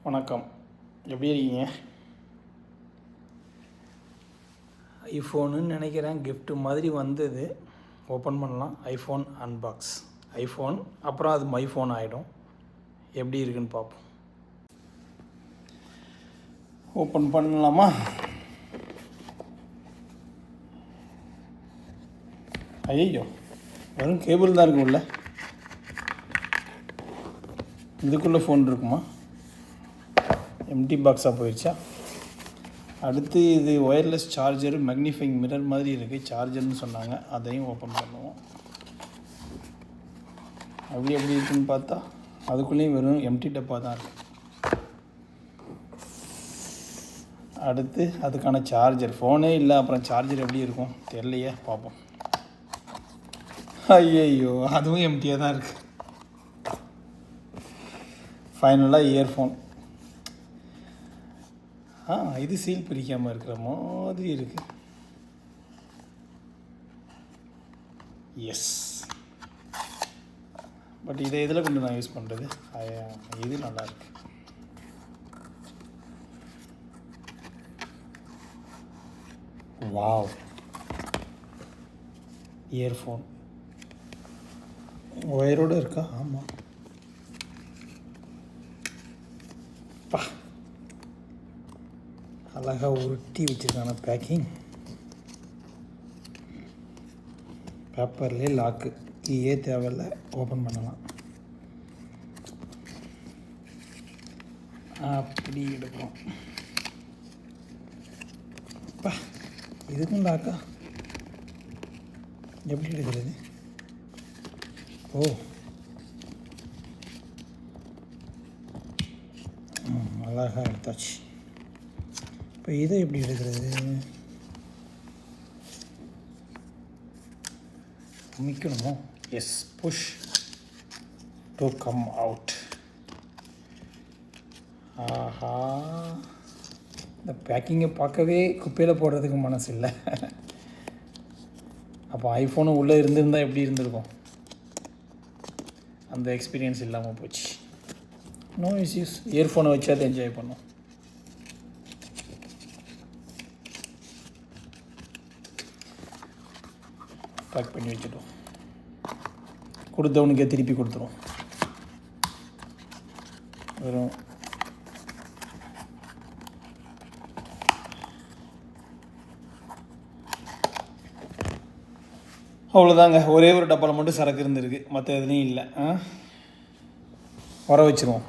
வணக்கம், எப்படி இருக்கீங்க? ஐஃபோனுன்னு நினைக்கிறேன், கிஃப்ட் மாதிரி வந்தது. ஓப்பன் பண்ணலாம். IPhone unbox. ஐஃபோன் அப்புறம் அது மை ஃபோன் ஆகிடும். எப்படி இருக்குன்னு பார்ப்போம். ஓப்பன் பண்ணலாமா? ஐயோ, வெறும் கேபிள் தான் இருக்கும் உள்ள. இதுக்குள்ளே ஃபோன் இருக்குமா? எம்டி பாக்ஸாக போயிடுச்சா? அடுத்து இது ஒயர்லெஸ் சார்ஜர், மேக்னிஃபைங் மிரர் மாதிரி இருக்குது. சார்ஜர்னு சொன்னாங்க, அதையும் ஓப்பன் பண்ணுவோம். அப்படி எப்படி இருக்குன்னு பார்த்தா அதுக்குள்ளேயும் வெறும் எம்டி டப்பா தான் இருக்குது. அடுத்து அதுக்கான சார்ஜர், ஃபோனே இல்லை, அப்புறம் சார்ஜர் எப்படி இருக்கும் தெரியலையே, பார்ப்போம். ஐயோ, அதுவும் எம்டியாக தான் இருக்குது. ஃபைனலாக இயர்ஃபோன். இது சீல் பிரிக்காமல் இருக்கிற மாதிரி இருக்குது. எஸ், பட் இதை இதில் கொண்டு நான் யூஸ் பண்ணுறது இது நல்லாயிருக்கு. வாவ், இயர்ஃபோன் ஒயரோடு இருக்கா? ஆமாம். அழகாக உருட்டி வச்சுருக்கான பேக்கிங். பேப்பர்லேயே லாக்கு, கீயே தேவையில்லை, ஓப்பன் பண்ணலாம். அப்படி எடுப்போம். இதுக்கும் லாக்கா? எப்படி எடுக்கிறது? ஓ, அழகாக எடுத்தாச்சு. இப்போ இதை எப்படி எடுக்கிறது? அமைக்கணுமோ? Yes, push to come out. ஆஹா, இந்த பேக்கிங்கை பார்க்கவே குப்பையில் போடுறதுக்கு மனசு இல்லை. அப்போ ஐஃபோனு உள்ளே இருந்திருந்தால் எப்படி இருந்திருக்கும்? அந்த எக்ஸ்பீரியன்ஸ் இல்லாமல் போச்சு. நோ இஷ்யூஸ், இயர்ஃபோனை வச்சு அதை என்ஜாய் பண்ணோம். பேக் பண்ணி வச்சுட்டோம். கொடுத்தவனுக்கே திருப்பி கொடுத்துரும். வெறும் அவ்வளோதாங்க. ஒரே ஒரு டப்பாவில் மட்டும் சரக்கு இருந்திருக்கு, மற்ற எதுலேயும் இல்லை. வர வச்சுருவோம்.